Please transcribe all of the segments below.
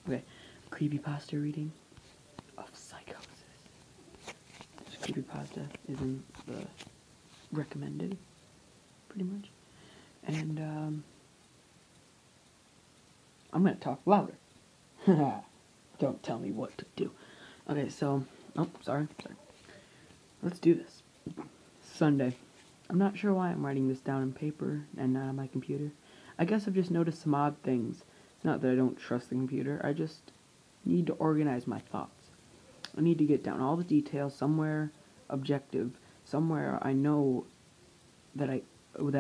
Okay, Creepypasta reading of Psychosis. This Creepypasta is in the recommended, pretty much. And, I'm gonna talk louder. Don't tell me what to do. Okay, so, oh, sorry. Let's do this. Sunday. I'm not sure why I'm writing this down on paper and not on my computer. I guess I've just noticed some odd things. It's not that I don't trust the computer, I just need to organize my thoughts. I need to get down all the details somewhere objective, somewhere I know that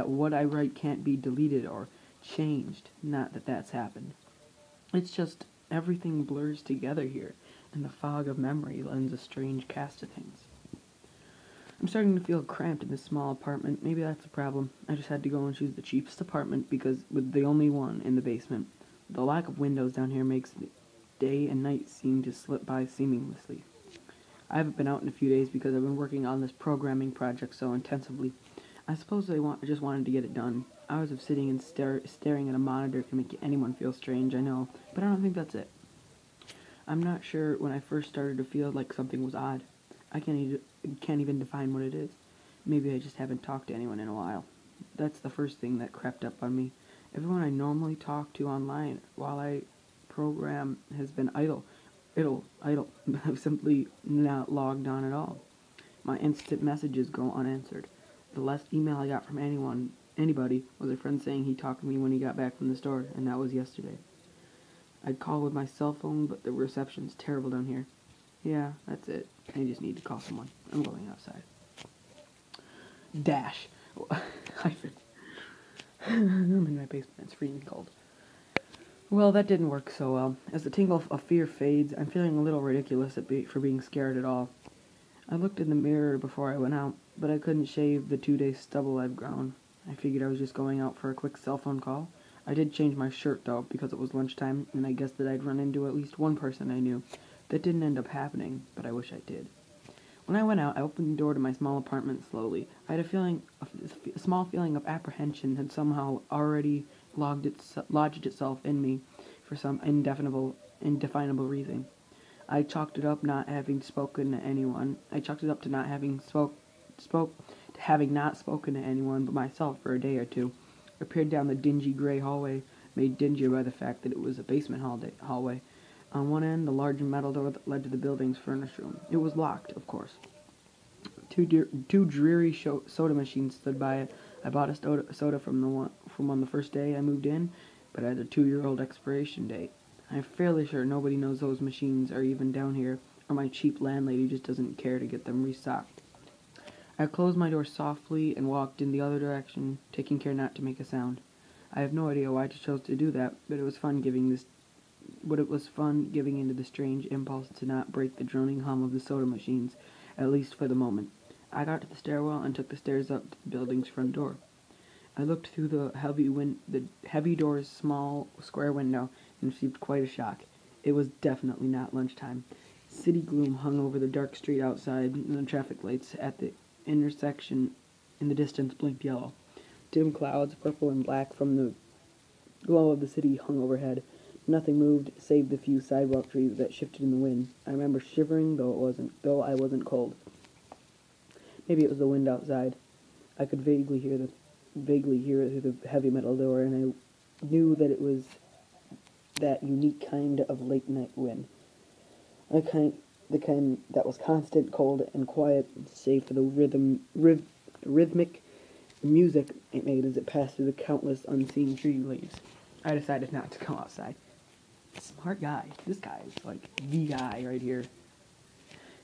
what I write can't be deleted or changed. Not that that's happened. It's just everything blurs together here, and the fog of memory lends a strange cast to things. I'm starting to feel cramped in this small apartment. Maybe that's the problem. I just had to go and choose the cheapest apartment because with the only one in the basement. The lack of windows down here makes the day and night seem to slip by seamlessly. I haven't been out in a few days because I've been working on this programming project so intensively. I suppose I just wanted to get it done. Hours of sitting and staring at a monitor can make anyone feel strange, I know, but I don't think that's it. I'm not sure when I first started to feel like something was odd. I can't even define what it is. Maybe I just haven't talked to anyone in a while. That's the first thing that crept up on me. Everyone I normally talk to online while I program has been idle. I've simply not logged on at all. My instant messages go unanswered. The last email I got from anybody, was a friend saying he talked to me when he got back from the store, and that was yesterday. I'd call with my cell phone, but the reception's terrible down here. Yeah, that's it. I just need to call someone. I'm going outside. Dash. Hyphen. I'm in my basement. It's freezing cold. Well, that didn't work so well. As the tingle of fear fades, I'm feeling a little ridiculous for being scared at all. I looked in the mirror before I went out, but I couldn't shave the 2-day stubble I've grown. I figured I was just going out for a quick cell phone call. I did change my shirt, though, because it was lunchtime, and I guessed that I'd run into at least one person I knew. That didn't end up happening, but I wish I did. When I went out, I opened the door to my small apartment slowly. I had a small feeling of apprehension had somehow already lodged itself in me for some indefinable reason. I chalked it up not having spoken to anyone. I chalked it up to not having having not spoken to anyone but myself for a day or two. I peered down the dingy gray hallway, made dingier by the fact that it was a basement hallway. On one end, the large metal door that led to the building's furnace room. It was locked, of course. Two dreary soda machines stood by it. I bought a soda from one the first day I moved in, but it had a 2-year-old expiration date. I'm fairly sure nobody knows those machines are even down here, or my cheap landlady just doesn't care to get them restocked. I closed my door softly and walked in the other direction, taking care not to make a sound. I have no idea why I chose to do that, but it was fun giving into the strange impulse to not break the droning hum of the soda machines, at least for the moment. I got to the stairwell and took the stairs up to the building's front door. I looked through the heavy door's small square window and received quite a shock. It was definitely not lunchtime. City gloom hung over the dark street outside, and the traffic lights at the intersection in the distance blinked yellow. Dim clouds, purple and black from the glow of the city, hung overhead. Nothing moved, save the few sidewalk trees that shifted in the wind. I remember shivering, though I wasn't cold. Maybe it was the wind outside. I could vaguely hear it through the heavy metal door, and I knew that it was that unique kind of late night wind. The kind that was constant, cold, and quiet, save for the rhythmic music it made as it passed through the countless unseen tree leaves. I decided not to go outside. Smart guy. This guy is like the guy right here.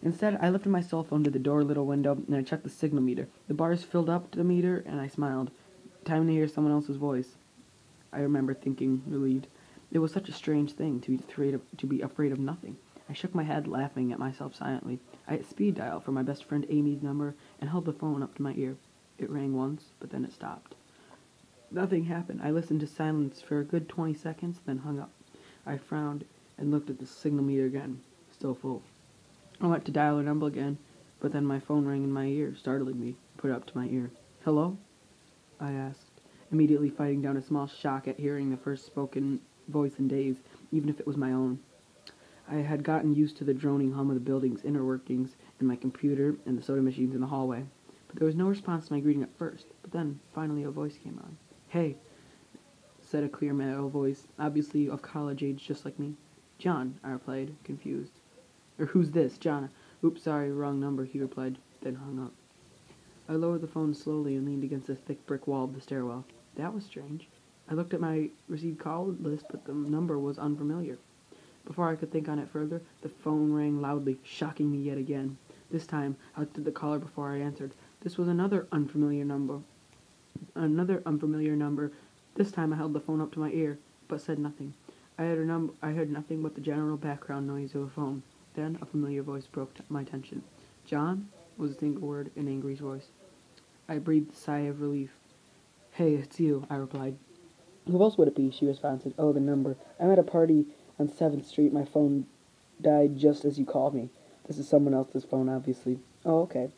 Instead, I lifted my cell phone to the door little window, and I checked the signal meter. The bars filled up to the meter, and I smiled. Time to hear someone else's voice. I remember thinking, relieved. It was such a strange thing to be afraid of nothing. I shook my head, laughing at myself silently. I hit speed dial for my best friend Amy's number and held the phone up to my ear. It rang once, but then it stopped. Nothing happened. I listened to silence for a good 20 seconds, then hung up. I frowned and looked at the signal meter again. Still full. I went to dial her number again, but then my phone rang in my ear, startling me. Put it up to my ear. "Hello?" I asked, immediately fighting down a small shock at hearing the first spoken voice in days, even if it was my own. I had gotten used to the droning hum of the building's inner workings and my computer and the soda machines in the hallway. But there was no response to my greeting at first. But then, finally, a voice came on. "Hey," said a clear male voice, obviously of college age just like me. "John," I replied, confused. "Or who's this, John?" "Oops, sorry, wrong number," he replied, then hung up. I lowered the phone slowly and leaned against the thick brick wall of the stairwell. That was strange. I looked at my received call list, but the number was unfamiliar. Before I could think on it further, the phone rang loudly, shocking me yet again. This time, I looked at the caller before I answered. This was another unfamiliar number. This time I held the phone up to my ear, but said nothing. I heard nothing but the general background noise of a phone. Then a familiar voice broke my attention. "John?" was a single word in Angry's voice. I breathed a sigh of relief. "Hey, it's you," I replied. "Who else would it be?" she responded. "Oh, the number. I'm at a party on 7th Street. My phone died just as you called me. This is someone else's phone, obviously." "Oh, okay,"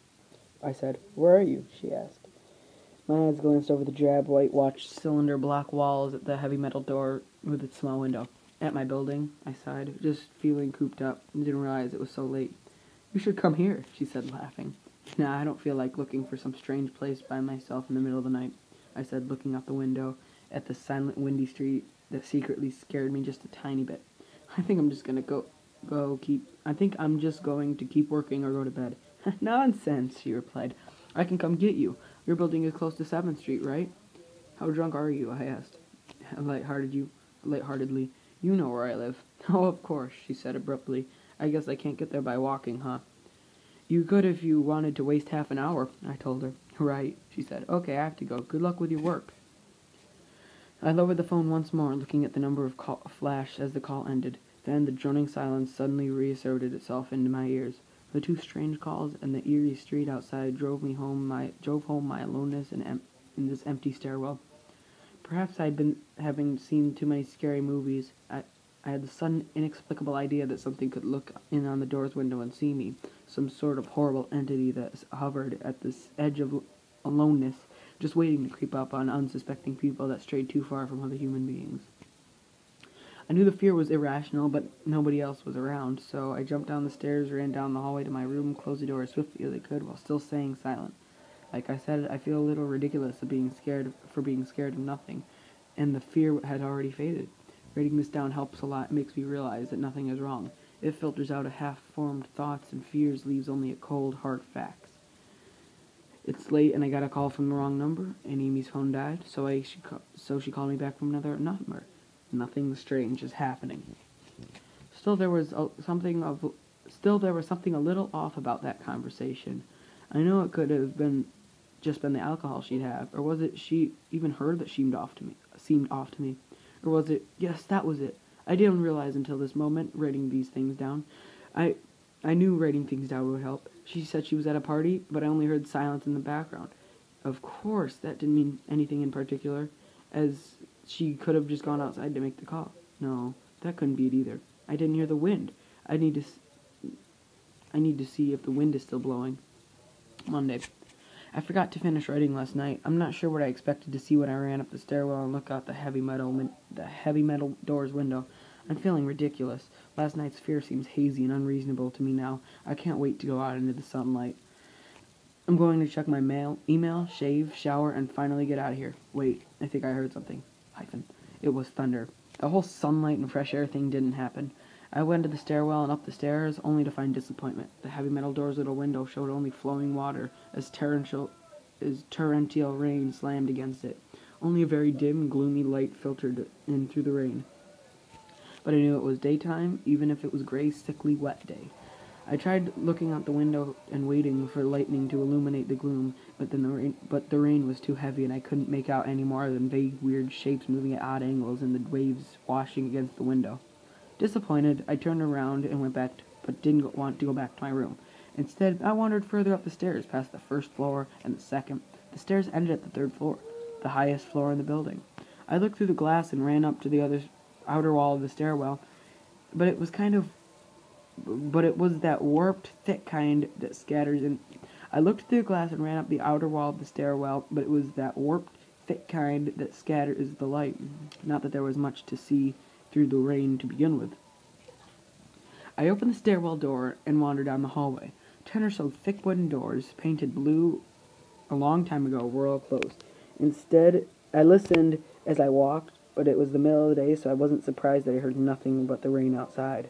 I said. "Where are you?" she asked. My eyes glanced over the drab, whitewashed, cylinder block walls at the heavy metal door with its small window. "At my building," I sighed, just feeling cooped up, and didn't realize it was so late. "You should come here," she said, laughing. "Nah, I don't feel like looking for some strange place by myself in the middle of the night," I said, looking out the window at the silent, windy street that secretly scared me just a tiny bit. I think I'm just going to keep working or go to bed." "Nonsense," she replied. "I can come get you. Your building is close to 7th Street, right?" "How drunk are you?" I asked, lightheartedly. "You know where I live." "Oh, of course," she said abruptly. "I guess I can't get there by walking, huh?" "You could if you wanted to waste half an hour," I told her. "Right," she said. "Okay, I have to go. Good luck with your work." I lowered the phone once more, looking at the number of flash as the call ended. Then the droning silence suddenly reasserted itself into my ears. The two strange calls and the eerie street outside drove home my aloneness in this empty stairwell. Perhaps I'd been having seen too many scary movies. I had the sudden inexplicable idea that something could look in on the door's window and see me, some sort of horrible entity that hovered at this edge of aloneness, just waiting to creep up on unsuspecting people that strayed too far from other human beings. I knew the fear was irrational, but nobody else was around, so I jumped down the stairs, ran down the hallway to my room, closed the door as swiftly as I could while still staying silent. Like I said, I feel a little ridiculous of being scared of nothing, and the fear had already faded. Writing this down helps a lot. It makes me realize that nothing is wrong. It filters out a half-formed thoughts and fears, leaves only a cold, hard facts. It's late, and I got a call from the wrong number, and Amy's phone died, so she called me back from another number. Nothing strange is happening. Still, there was something a little off about that conversation. I know it could have been the alcohol she'd have, or was it even her that seemed off to me, or was it? Yes, that was it. I didn't realize until this moment, writing these things down. I knew writing things down would help. She said she was at a party, but I only heard silence in the background. Of course, that didn't mean anything in particular, as she could have just gone outside to make the call. No, that couldn't be it either. I didn't hear the wind. I need to see if the wind is still blowing. Monday. I forgot to finish writing last night. I'm not sure what I expected to see when I ran up the stairwell and looked out the heavy metal door's window. I'm feeling ridiculous. Last night's fear seems hazy and unreasonable to me now. I can't wait to go out into the sunlight. I'm going to check my email, shave, shower, and finally get out of here. Wait, I think I heard something. It was thunder. The whole sunlight and fresh air thing didn't happen. I went to the stairwell and up the stairs, only to find disappointment. The heavy metal door's little window showed only flowing water, as torrential rain slammed against it. Only a very dim, gloomy light filtered in through the rain. But I knew it was daytime, even if it was gray, sickly, wet day. I tried looking out the window and waiting for lightning to illuminate the gloom, but the rain was too heavy and I couldn't make out any more than vague, weird shapes moving at odd angles and the waves washing against the window. Disappointed, I turned around and went back, but didn't want to go back to my room. Instead, I wandered further up the stairs, past the first floor and the second. The stairs ended at the 3rd floor, the highest floor in the building. I looked through the glass and ran up to the outer wall of the stairwell, but it was that warped, thick kind that scatters in. I looked through the glass and ran up the outer wall of the stairwell, but it was that warped, thick kind that scatters the light. Not that there was much to see through the rain to begin with. I opened the stairwell door and wandered down the hallway. 10 or so thick wooden doors, painted blue a long time ago, were all closed. Instead, I listened as I walked, but it was the middle of the day, so I wasn't surprised that I heard nothing but the rain outside.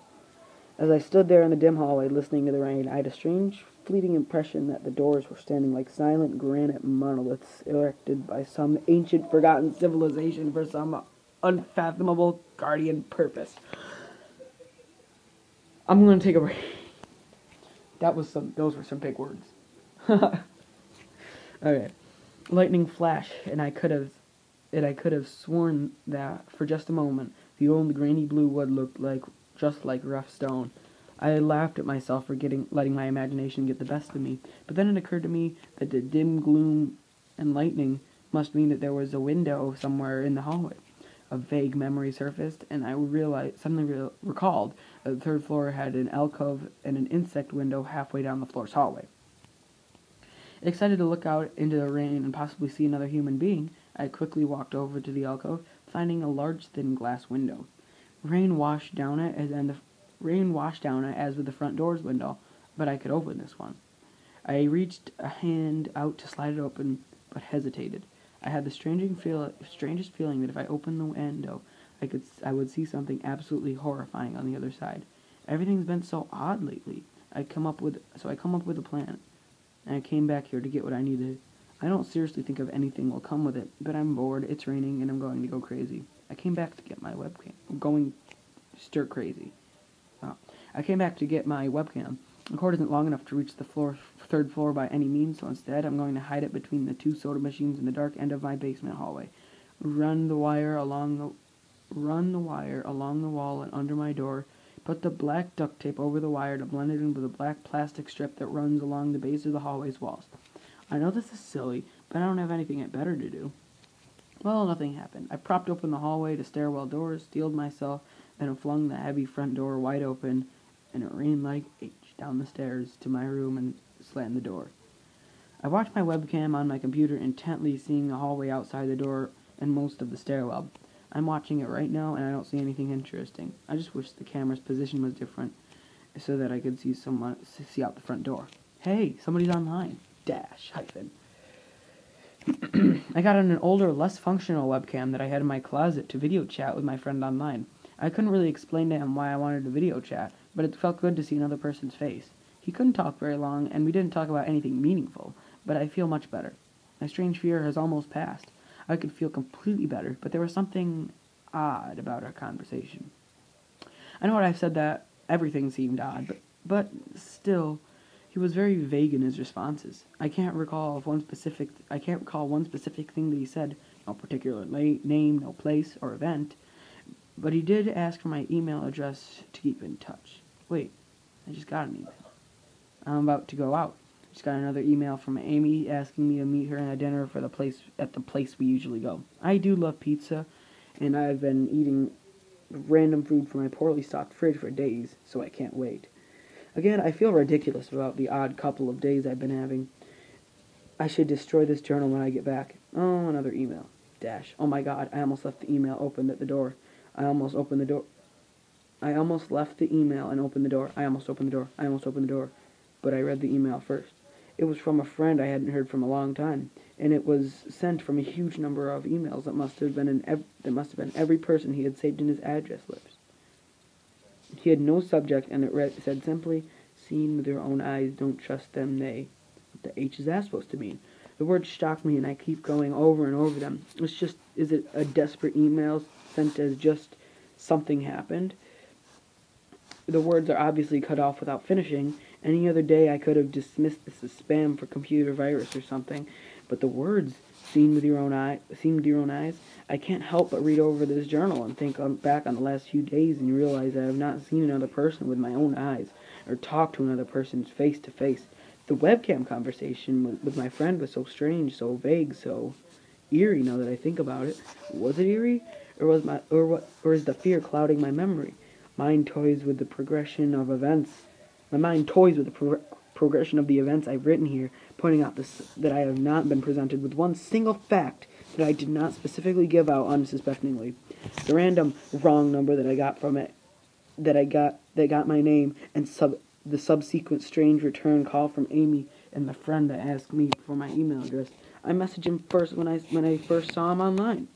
As I stood there in the dim hallway listening to the rain, I had a strange, fleeting impression that the doors were standing like silent granite monoliths erected by some ancient, forgotten civilization for some unfathomable guardian purpose. I'm going to take a break. Those were some big words. Okay. Lightning flashed, and I could have sworn that, for just a moment, the old grainy blue wood looked just like rough stone. I laughed at myself for letting my imagination get the best of me, but then it occurred to me that the dim gloom and lightning must mean that there was a window somewhere in the hallway. A vague memory surfaced, and I suddenly recalled that the third floor had an alcove and an insect window halfway down the floor's hallway. Excited to look out into the rain and possibly see another human being, I quickly walked over to the alcove, finding a large thin glass window. Rain washed down it as with the front door's window, but I could open this one. I reached a hand out to slide it open, but hesitated. I had the strangest feeling that if I opened the window, I would see something absolutely horrifying on the other side. Everything's been so odd lately. I come up with a plan, and I came back here to get what I needed. I don't seriously think of anything will come with it, but I'm bored, it's raining, and I'm going to go crazy. I came back to get my webcam. I'm going stir crazy. I came back to get my webcam. The cord isn't long enough to reach the third floor by any means, so instead I'm going to hide it between the 2 soda machines in the dark end of my basement hallway. Run the wire along the wall and under my door. Put the black duct tape over the wire to blend it in with a black plastic strip that runs along the base of the hallway's walls. I know this is silly, but I don't have anything better to do. Well, nothing happened. I propped open the hallway to stairwell doors, steeled myself, then flung the heavy front door wide open, and it rained like H down the stairs to my room and slammed the door. I watched my webcam on my computer intently, seeing the hallway outside the door and most of the stairwell. I'm watching it right now, and I don't see anything interesting. I just wish the camera's position was different so that I could see out the front door. Hey, somebody's online. -. I got on an older, less functional webcam that I had in my closet to video chat with my friend online. I couldn't really explain to him why I wanted to video chat, but it felt good to see another person's face. He couldn't talk very long, and we didn't talk about anything meaningful, but I feel much better. My strange fear has almost passed. I could feel completely better, but there was something odd about our conversation. I know I've said that everything seemed odd, but still, he was very vague in his responses. I can't recall one specific thing that he said, no particular name, no place, or event, but he did ask for my email address to keep in touch. Wait, I just got an email. I'm about to go out. Just got another email from Amy asking me to meet her at dinner at the place we usually go. I do love pizza, and I've been eating random food from my poorly stocked fridge for days, so I can't wait. Again, I feel ridiculous about the odd couple of days I've been having. I should destroy this journal when I get back. Oh, another email. Oh my god, I almost left the email open at the door. I almost left the email and opened the door. I almost opened the door. But I read the email first. It was from a friend I hadn't heard from a long time, and it was sent from a huge number of emails that must have been every person he had saved in his address list. He had no subject, and it said simply, "Seen with your own eyes, don't trust them, they." What the H is that supposed to mean? The words shock me, and I keep going over and over them. Is it a desperate email sent as just something happened? The words are obviously cut off without finishing. Any other day I could have dismissed this as spam for computer virus or something, but the words, seen with your own eyes, I can't help but read over this journal and think back on the last few days and realize I have not seen another person with my own eyes, or talked to another person face to face. The webcam conversation with my friend was so strange, so vague, so eerie now that I think about it. Was it eerie? Or is the fear clouding my memory? My mind toys with the progression of the events I've written here, pointing out that I have not been presented with one single fact that I did not specifically give out unsuspectingly. The random wrong number that I got from it, that got my name, and the subsequent strange return call from Amy and the friend that asked me for my email address. I messaged him first when I first saw him online.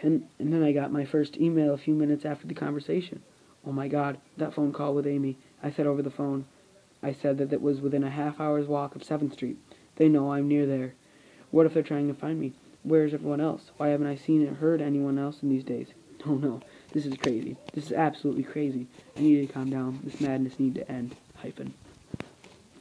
And then I got my first email a few minutes after the conversation. Oh my God, that phone call with Amy. I said over the phone, I said that it was within a half-hour's walk of 7th Street. They know I'm near there. What if they're trying to find me? Where's everyone else? Why haven't I seen or heard anyone else in these days? Oh no, this is crazy. This is absolutely crazy. I need to calm down. This madness needs to end. Hyphen.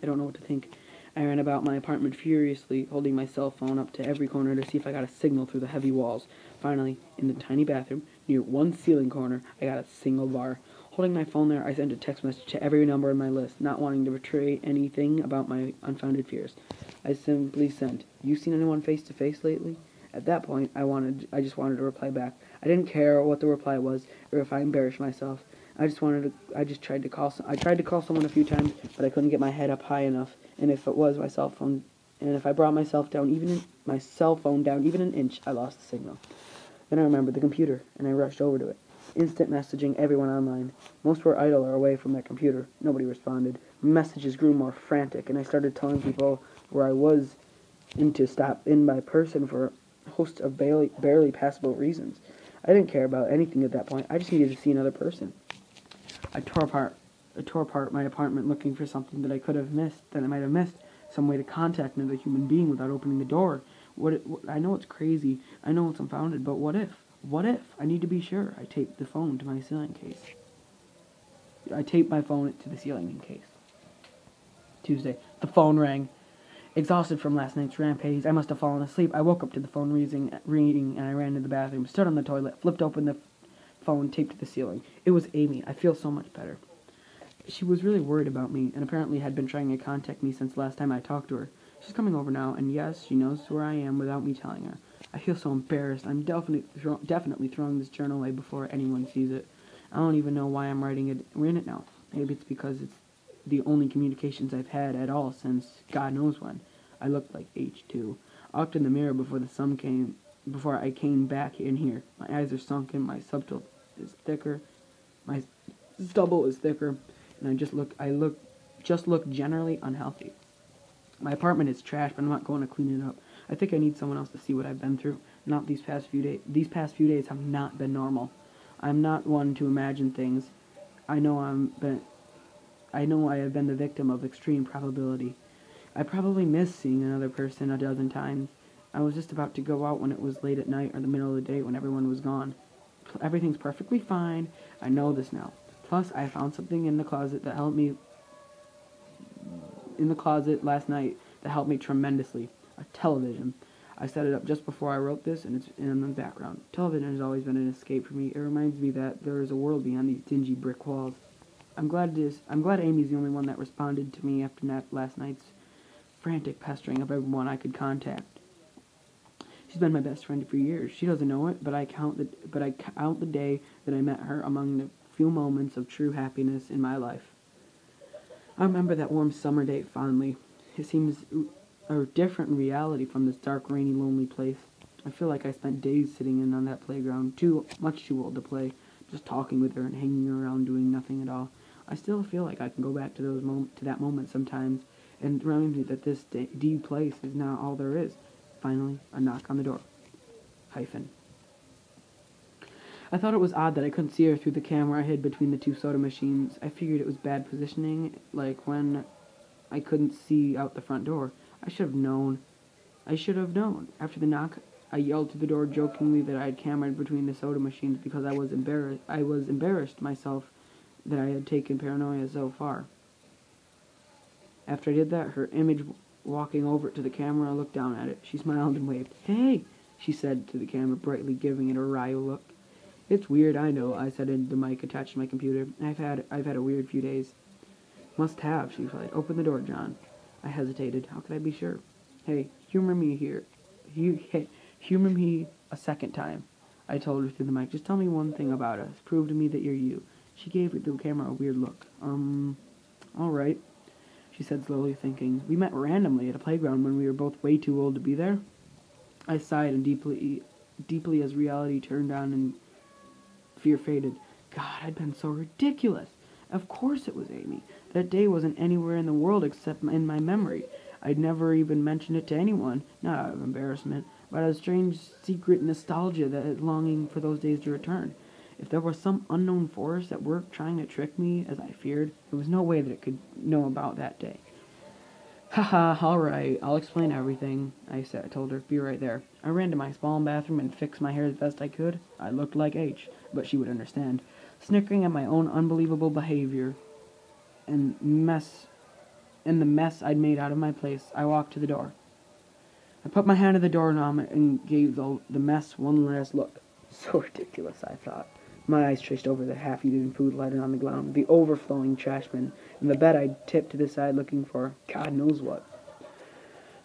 I don't know what to think. I ran about my apartment furiously, holding my cell phone up to every corner to see if I got a signal through the heavy walls. Finally, in the tiny bathroom, near one ceiling corner, I got a single bar. Holding my phone there, I sent a text message to every number on my list, not wanting to betray anything about my unfounded fears. I simply sent, "You seen anyone face to face lately?" At that point, I just wanted to reply back. I didn't care what the reply was, or if I embarrassed myself. I tried to call someone a few times, but I couldn't get my head up high enough. And if it was my cell phone, and if I brought my cell phone down even an inch, I lost the signal. Then I remembered the computer, and I rushed over to it, instant messaging everyone online. Most were idle or away from their computer. Nobody responded. Messages grew more frantic, and I started telling people where I was and to stop in my person for a host of barely passable reasons. I didn't care about anything at that point. I just needed to see another person. I tore apart my apartment looking for something that I might have missed, some way to contact another human being without opening the door. I know it's crazy, I know it's unfounded, but what if? What if? I need to be sure. I taped the phone to my ceiling case. I taped my phone to the ceiling in case. Tuesday. The phone rang. Exhausted from last night's rampage, I must have fallen asleep. I woke up to the phone ringing, and I ran to the bathroom, stood on the toilet, flipped open the phone, taped to the ceiling. It was Amy. I feel so much better. She was really worried about me, and apparently had been trying to contact me since last time I talked to her. She's coming over now, and yes, she knows where I am without me telling her. I feel so embarrassed. I'm definitely throwing this journal away before anyone sees it. I don't even know why I'm writing it in it now. Maybe it's because it's the only communications I've had at all since God knows when. I looked like H2. I looked in the mirror before I came back in here. My eyes are sunken, my stubble is thicker, and I just look generally unhealthy. My apartment is trash, but I'm not going to clean it up. I think I need someone else to see what I've been through. Not these past few days. These past few days have not been normal. I'm not one to imagine things. I know I have been the victim of extreme probability. I probably missed seeing another person a dozen times. I was just about to go out when it was late at night or the middle of the day when everyone was gone. Everything's perfectly fine. I know this now. Plus, I found something in the closet last night that helped me tremendously. A television. I set it up just before I wrote this, and it's in the background. Television has always been an escape for me. It reminds me that there is a world beyond these dingy brick walls. I'm glad Amy's the only one that responded to me after last night's frantic pestering of everyone I could contact. She's been my best friend for years. She doesn't know it, but I count the day that I met her among the few moments of true happiness in my life. I remember that warm summer day fondly. It seems a different reality from this dark, rainy, lonely place. I feel like I spent days sitting in on that playground, much too old to play, just talking with her and hanging around doing nothing at all. I still feel like I can go back to that moment sometimes, and remind me that this D place is not all there is. Finally, a knock on the door. Hyphen. I thought it was odd that I couldn't see her through the camera I hid between the two soda machines. I figured it was bad positioning, like when I couldn't see out the front door. I should have known. After the knock, I yelled to the door jokingly that I had cameraed between the soda machines because I was embarrassed myself that I had taken paranoia so far. After I did that, her image walking over to the camera, I looked down at it. She smiled and waved. "Hey," she said to the camera, brightly giving it a wry look. "It's weird, I know," I said into the mic attached to my computer. I've had a weird few days." "Must have," she replied. "Open the door, John." I hesitated. How could I be sure? "Hey, humor me here. Humor me a second time," I told her through the mic. "Just tell me one thing about us. Prove to me that you're you." She gave the camera a weird look. All right," she said slowly, thinking. "We met randomly at a playground when we were both way too old to be there." I sighed and deeply deeply as reality turned on and fear faded. God, I'd been so ridiculous. Of course it was Amy. That day wasn't anywhere in the world except in my memory. I'd never even mentioned it to anyone, not out of embarrassment, but out of strange secret nostalgia that is longing for those days to return. If there was some unknown force at work trying to trick me, as I feared, there was no way that it could know about that day. Haha, alright, I'll explain everything, I told her. Be right there. I ran to my small bathroom and fixed my hair as best I could. I looked like H, but she would understand. Snickering at my own unbelievable behavior and the mess I'd made out of my place, I walked to the door. I put my hand to the doorknob and gave the mess one last look. So ridiculous, I thought. My eyes traced over the half-eaten food littered on the ground, the overflowing trash bin, and the bed I'd tipped to the side looking for God knows what.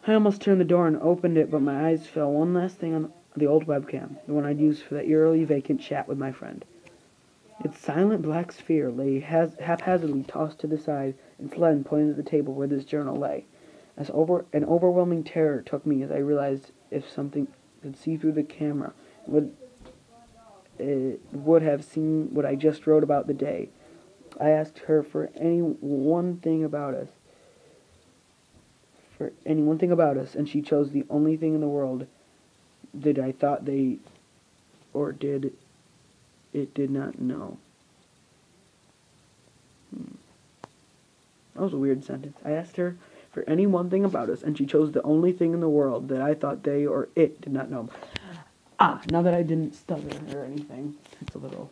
I almost turned the door and opened it, but my eyes fell one last thing on the old webcam, the one I'd used for that eerily vacant chat with my friend. Its silent black sphere lay haphazardly tossed to the side, and Flynn pointed at the table where this journal lay. An overwhelming terror took me as I realized if something could see through the camera, it would have seen what I just wrote about the day. I asked her for any one thing about us, and she chose the only thing in the world that I thought they, or did not know. That was a weird sentence. I asked her for any one thing about us, and she chose the only thing in the world that I thought they or it did not know. Now that I didn't stutter or anything, it's a little,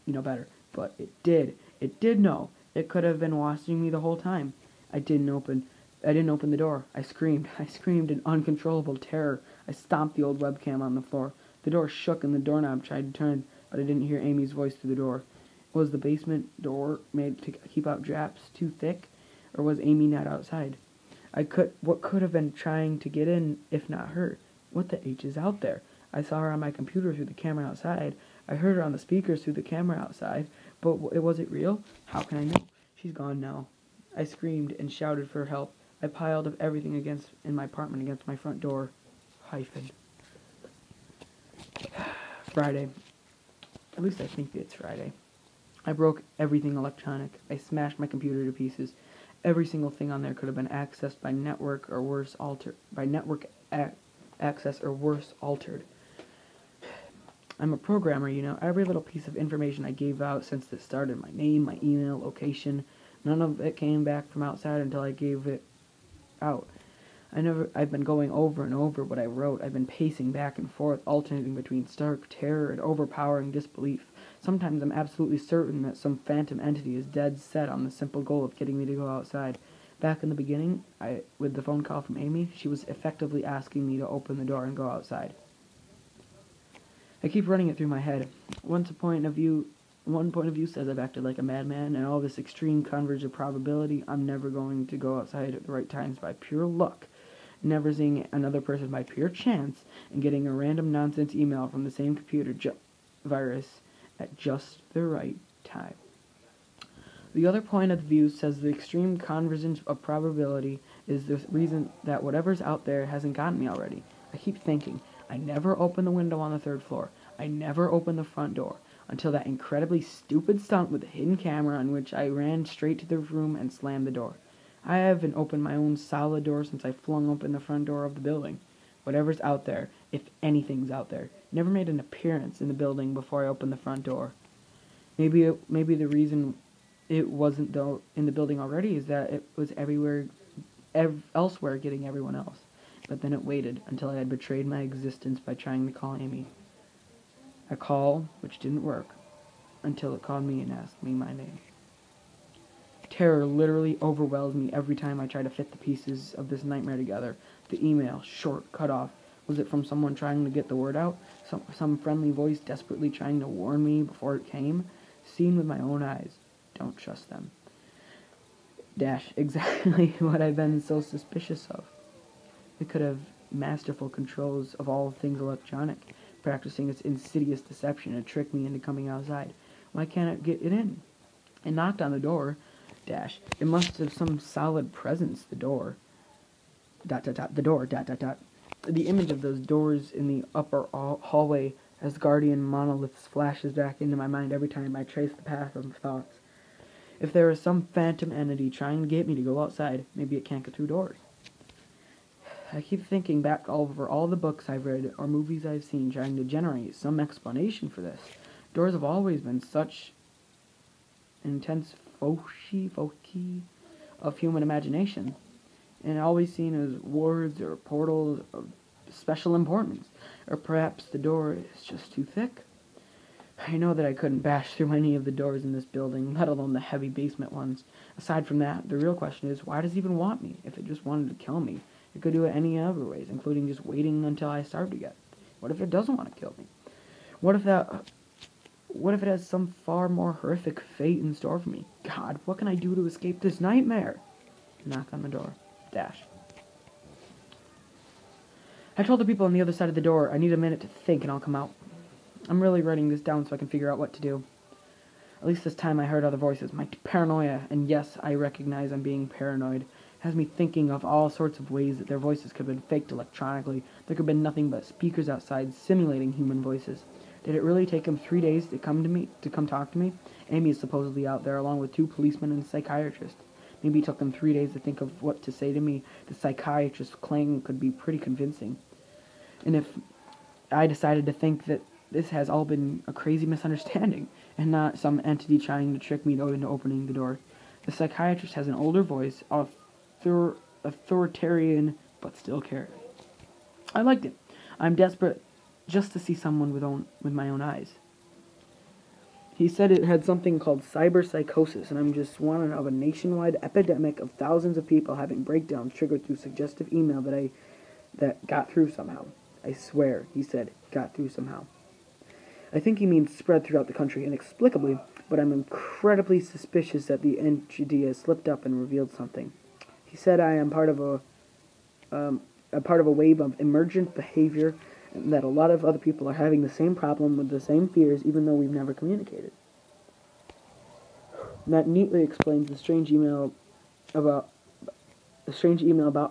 better. But it did. It did know. It could have been watching me the whole time. I didn't open the door. I screamed. I screamed in uncontrollable terror. I stomped the old webcam on the floor. The door shook and the doorknob tried to turn, but I didn't hear Amy's voice through the door. Was the basement door made to keep out drafts too thick, or was Amy not outside? What could have been trying to get in, if not her? What the H is out there? I saw her on my computer through the camera outside. I heard her on the speakers through the camera outside. But was it real? How can I know? She's gone now. I screamed and shouted for help. I piled up everything in my apartment against my front door. Friday. At least I think it's Friday. I broke everything electronic. I smashed my computer to pieces. Every single thing on there could have been accessed by network or worse altered. Access or worse altered. I'm a programmer, Every little piece of information I gave out since it started, my name, my email, location, none of it came back from outside until I gave it out. I've been going over and over what I wrote. I've been pacing back and forth, alternating between stark terror and overpowering disbelief. Sometimes I'm absolutely certain that some phantom entity is dead set on the simple goal of getting me to go outside. Back in the beginning, with the phone call from Amy, she was effectively asking me to open the door and go outside. I keep running it through my head. One point of view says I've acted like a madman, and all this extreme converge of probability, I'm never going to go outside at the right times by pure luck, never seeing another person by pure chance, and getting a random nonsense email from the same computer virus at just the right time. The other point of view says the extreme convergence of probability is the reason that whatever's out there hasn't gotten me already. I keep thinking, I never opened the window on the third floor. I never opened the front door until that incredibly stupid stunt with the hidden camera in which I ran straight to the room and slammed the door. I haven't opened my own solid door since I flung open the front door of the building. Whatever's out there, if anything's out there, never made an appearance in the building before I opened the front door. Maybe the reason it wasn't in the building already is that it was elsewhere getting everyone else. But then it waited until I had betrayed my existence by trying to call Amy. A call which didn't work until it called me and asked me my name. Terror literally overwhelms me every time I try to fit the pieces of this nightmare together. The email, short, cut off. Was it from someone trying to get the word out? Some friendly voice desperately trying to warn me before it came? Seen with my own eyes. Don't trust them. Exactly what I've been so suspicious of. It could have masterful controls of all things electronic, practicing its insidious deception to trick me into coming outside. Why can't it get it in? It knocked on the door. It must have some solid presence, the door. The door. The image of those doors in the upper hallway as guardian monoliths flashes back into my mind every time I trace the path of thoughts. If there is some phantom entity trying to get me to go outside, maybe it can't get through doors. I keep thinking back over all the books I've read or movies I've seen trying to generate some explanation for this. Doors have always been such intense foci of human imagination, and always seen as words or portals of special importance, or perhaps the door is just too thick. I know that I couldn't bash through any of the doors in this building, let alone the heavy basement ones. Aside from that, the real question is, why does it even want me? If it just wanted to kill me, it could do it any other ways, including just waiting until I starve to death. What if it doesn't want to kill me? What if it has some far more horrific fate in store for me? God, what can I do to escape this nightmare? Knock on the door. Dash. I told the people on the other side of the door I need a minute to think and I'll come out. I'm really writing this down so I can figure out what to do. At least this time I heard other voices. My paranoia, and yes, I recognize I'm being paranoid, has me thinking of all sorts of ways that their voices could have been faked electronically. There could have been nothing but speakers outside simulating human voices. Did it really take him 3 days to come talk to me? Amy is supposedly out there along with 2 policemen and a psychiatrist. Maybe it took them 3 days to think of what to say to me. The psychiatrist's claim could be pretty convincing. And if I decided to think that this has all been a crazy misunderstanding and not some entity trying to trick me into opening the door. The psychiatrist has an older voice, authoritarian, but still caring. I liked it. I'm desperate just to see someone with my own eyes. He said it had something called Psychosis, and I'm just one of a nationwide epidemic of thousands of people having breakdowns triggered through suggestive email that got through somehow. I swear, he said, got through somehow. I think he means spread throughout the country inexplicably, but I'm incredibly suspicious that the entity has slipped up and revealed something. He said I am part of a wave of emergent behavior, and that a lot of other people are having the same problem with the same fears, even though we've never communicated. And that neatly explains the strange email about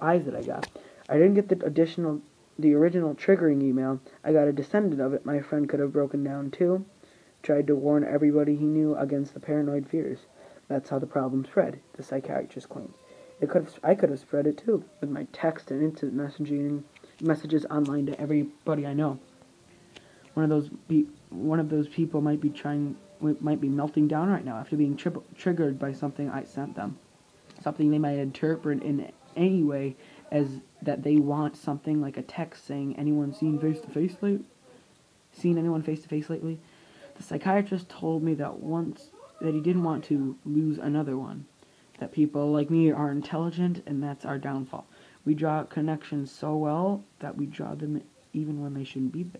eyes that I got. I didn't get the original triggering email. I got a descendant of it my friend could have broken down too. Tried to warn everybody he knew against the paranoid fears. That's how the problem spread, the psychiatrist claims. I could have spread it too, with my text and instant messages online to everybody I know. One of those people might be melting down right now after being triggered by something I sent them. Something they might interpret in any way as that they want something like a text saying, anyone seen anyone face to face lately? The psychiatrist told me that he didn't want to lose another one. That people like me are intelligent, and that's our downfall. We draw connections so well that we draw them even when they shouldn't be there.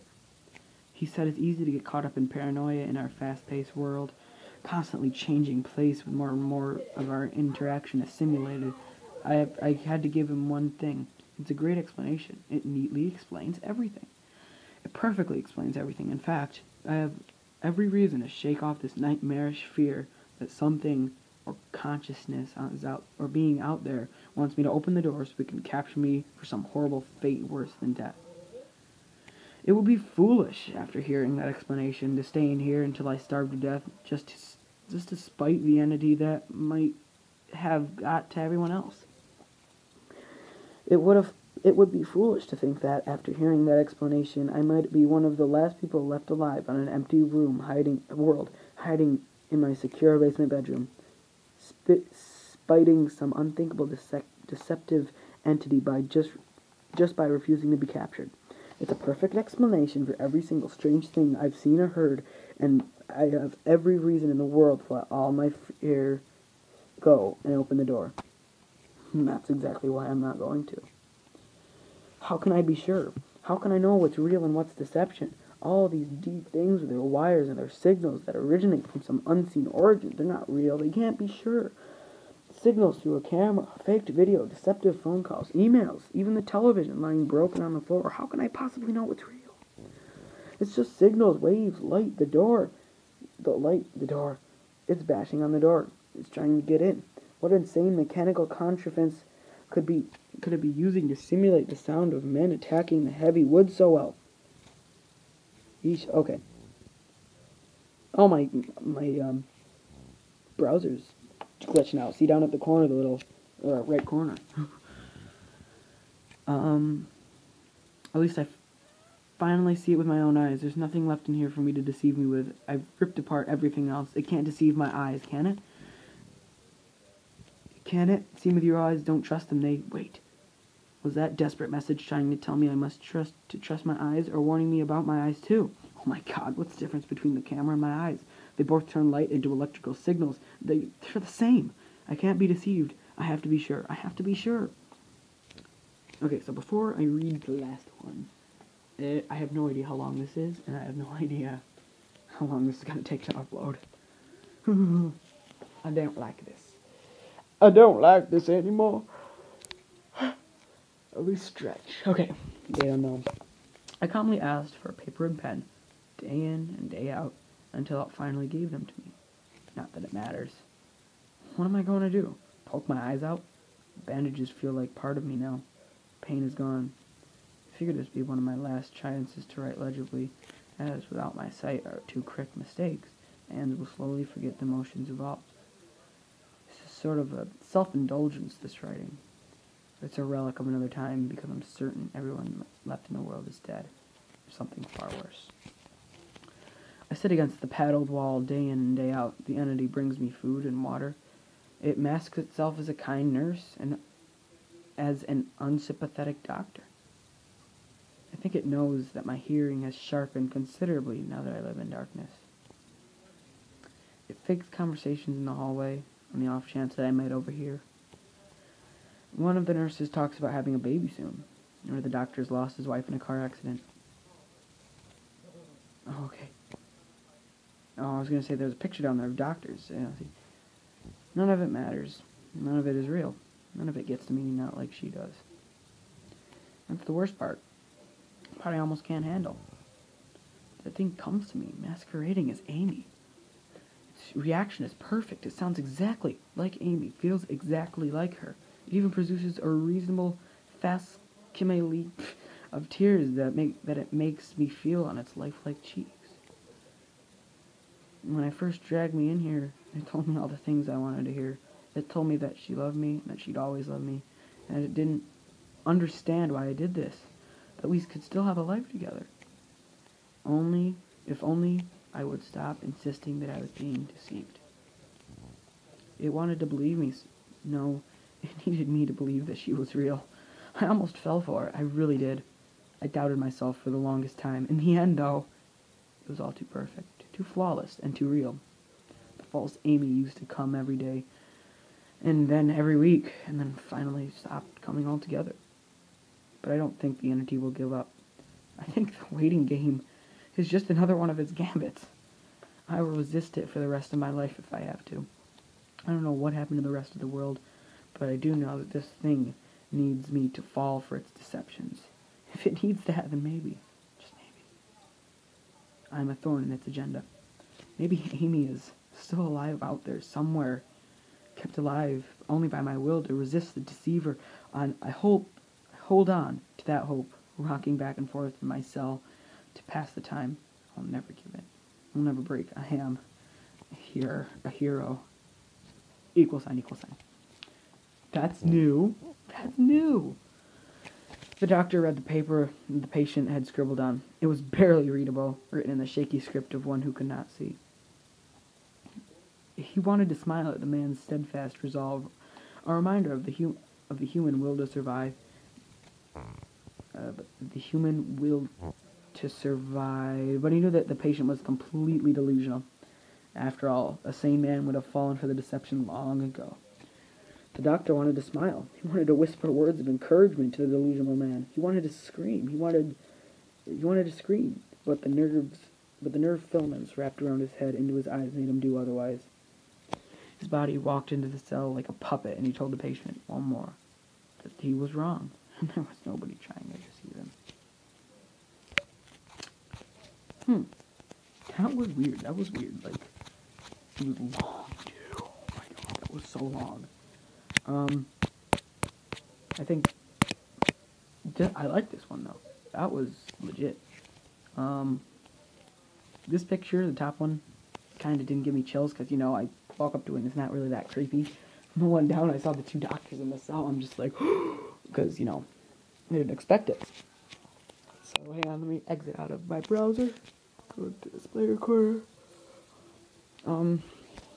He said it's easy to get caught up in paranoia in our fast-paced world, constantly changing place with more and more of our interaction is simulated. I had to give him one thing. It's a great explanation. It neatly explains everything. It perfectly explains everything. In fact, I have every reason to shake off this nightmarish fear that something or consciousness or being out there wants me to open the door so it can capture me for some horrible fate worse than death. It would be foolish, after hearing that explanation, to stay in here until I starve to death just to spite the entity that might have got to everyone else. It would be foolish to think that, after hearing that explanation, I might be one of the last people left alive on an empty world, hiding in my secure basement bedroom, spiting some unthinkable deceptive entity just by refusing to be captured. It's a perfect explanation for every single strange thing I've seen or heard, and I have every reason in the world to let all my fear go and open the door. And that's exactly why I'm not going to. How can I be sure? How can I know what's real and what's deception? All these deep things with their wires and their signals that originate from some unseen origin, they're not real. They can't be sure. Signals through a camera, faked video, deceptive phone calls, emails, even the television lying broken on the floor. How can I possibly know what's real? It's just signals, waves, light, the door. The door. It's bashing on the door. It's trying to get in. What insane mechanical contrivance could could it be using to simulate the sound of men attacking the heavy wood so well? Eesh, okay. Oh, my browser's glitching out. See down at the corner, the little right corner. At least I finally see it with my own eyes. There's nothing left in here for me to deceive me with. I've ripped apart everything else. It can't deceive my eyes, can it? Can it? See with your eyes, don't trust them. Wait. Was that desperate message trying to tell me I must trust my eyes, or warning me about my eyes too? Oh my god, what's the difference between the camera and my eyes? They both turn light into electrical signals. They're the same. I can't be deceived. I have to be sure. I have to be sure. Okay, so before I read the last one, I have no idea how long this is, and I have no idea how long this is going to take to upload. I don't like this. I don't like this anymore. At least stretch. Okay, they don't know. I calmly asked for a paper and pen, day in and day out, until it finally gave them to me. Not that it matters. What am I going to do? Poke my eyes out? Bandages feel like part of me now. Pain is gone. I figured this would be one of my last chances to write legibly, as without my sight or two correct mistakes, hands will slowly forget the motions involved. This is sort of a self-indulgence, this writing. It's a relic of another time, because I'm certain everyone left in the world is dead. Or something far worse. I sit against the paddled wall day in and day out. The entity brings me food and water. It masks itself as a kind nurse and as an unsympathetic doctor. I think it knows that my hearing has sharpened considerably now that I live in darkness. It fakes conversations in the hallway on the off chance that I might overhear. One of the nurses talks about having a baby soon, or the doctor's lost his wife in a car accident. Oh, okay. Oh, I was going to say there's a picture down there of doctors. See. None of it matters. None of it is real. None of it gets to me, not like she does. That's the worst part. Part I almost can't handle. That thing comes to me, masquerading as Amy. Its reaction is perfect. It sounds exactly like Amy, feels exactly like her. It even produces a reasonable facsimile of tears that it makes me feel on its lifelike cheeks. When I first dragged me in here, it told me all the things I wanted to hear. It told me that she loved me, that she'd always love me, and it didn't understand why I did this, that we could still have a life together. If only I would stop insisting that I was being deceived. It wanted to believe me. No, it needed me to believe that she was real. I almost fell for it. I really did. I doubted myself for the longest time. In the end, though, it was all too perfect, too flawless, and too real. The false Amy used to come every day, and then every week, and then finally stopped coming altogether. But I don't think the entity will give up. I think the waiting game is just another one of its gambits. I will resist it for the rest of my life if I have to. I don't know what happened to the rest of the world, but I do know that this thing needs me to fall for its deceptions. If it needs that, then maybe, just maybe, I'm a thorn in its agenda. Maybe Amy is still alive out there somewhere, kept alive only by my will to resist the deceiver. I hold on to that hope, rocking back and forth in my cell to pass the time. I'll never give in. I'll never break. I am a hero. Equal sign. That's new. That's new. The doctor read the paper the patient had scribbled on. It was barely readable, written in the shaky script of one who could not see. He wanted to smile at the man's steadfast resolve, a reminder of the human will to survive. The human will to survive. But he knew that the patient was completely delusional. After all, a sane man would have fallen for the deception long ago. The doctor wanted to smile. He wanted to whisper words of encouragement to the delusional man. He wanted to scream. He wanted to scream, but the nerve filaments wrapped around his head into his eyes made him do otherwise. His body walked into the cell like a puppet, and he told the patient one more that he was wrong, and there was nobody trying to deceive him. That was weird. Like, it was long, too. Oh my god, that was so long. I think I like this one though. That was legit. This picture, the top one, kind of didn't give me chills because, you know, I walk up to it and it's not really that creepy. The one down, I saw the two doctors in the cell. I'm just like, because, you know, I didn't expect it. So hang on, let me exit out of my browser. Go to display recorder.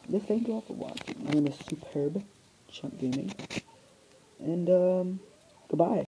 Yes, thank you all for watching. My name is Superb Chunk Gaming. And, goodbye.